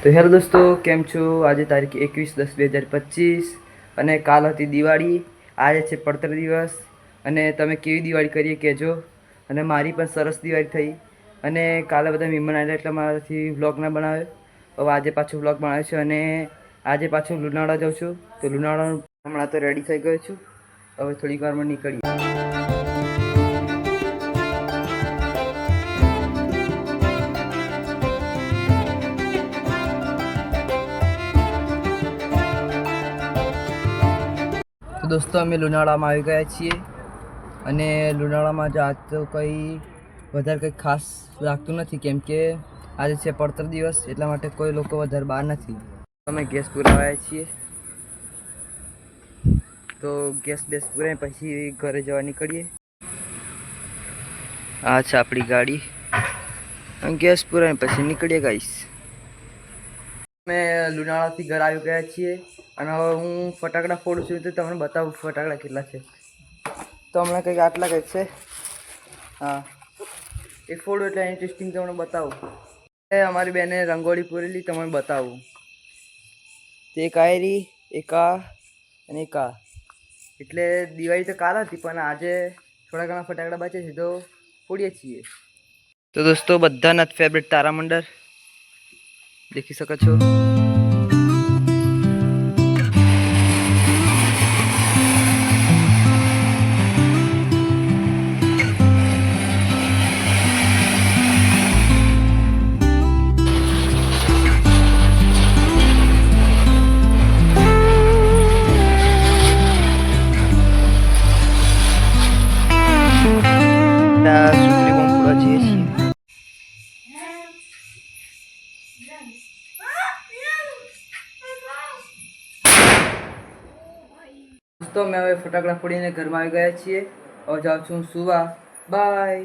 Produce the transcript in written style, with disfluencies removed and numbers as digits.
તો હેલો દોસ્તો, કેમ છો? આજે તારીખ 21/10/2025 અને કાલ હતી દિવાળી. આજે છે પડતર દિવસ અને તમે કેવી દિવાળી કરીએ કહેજો. અને મારી પણ સરસ દિવાળી થઈ. અને કાલે બધા મહેમાન આવ્યા એટલે મારાથી વ્લોગ ના બનાવ્યો. હવે આજે પાછું વ્લોગ બનાવ્યો છે અને આજે પાછું લુણાવાડા જાઉં છું. તો લુણાવાડા હમણાં તો રેડી થઈ ગયો છું. હવે થોડીક વારમાં નીકળીએ. તો દોસ્તો, અમે લુણાવાડામાં આવી ગયા છીએ અને લુણાવાડામાં જ આજ તો કંઈ વધારે કંઈ ખાસ લાગતું નથી, કેમ કે આજે છે પડતર દિવસ, એટલા માટે કોઈ લોકો વધારે બહાર નથી. અમે ગેસ પુરાવ્યા છીએ, તો ગેસ પુરાય પછી ઘરે જવા નીકળીએ. આ છે આપણી ગાડી. ગેસ પુરાય પછી નીકળીએ ગાઈસ. અમે લુણાવાડાથી ઘર આવી ગયા છીએ અને હવે હું ફટાકડા ફોડું છું. તો તમને બતાવું ફટાકડા કેટલા છે. તો હમણાં કંઈક આટલા કંઈક છે. હા, એ ફોડું એટલે ઇન્ટરેસ્ટિંગ તમને બતાવું. અમારી બેને રંગોળી પૂરેલી તમને બતાવું. તે એક આયરી, એક આ અને એક આ. એટલે દિવાળી તો કાલ હતી, પણ આજે થોડા ઘણા ફટાકડા બચે છે તો ફોડીએ છીએ. તો દોસ્તો, બધાના ફેવરેટ તારામંડળ દેખી શકો છો. સુતરી બોમ્બ ફોડવા જઈએ છીએ. દોસ્તો, અમે હવે ફટાકડા ફોડીને ઘરમાં આવી ગયા છીએ. હવે જાઉં છું સુવા. બાય.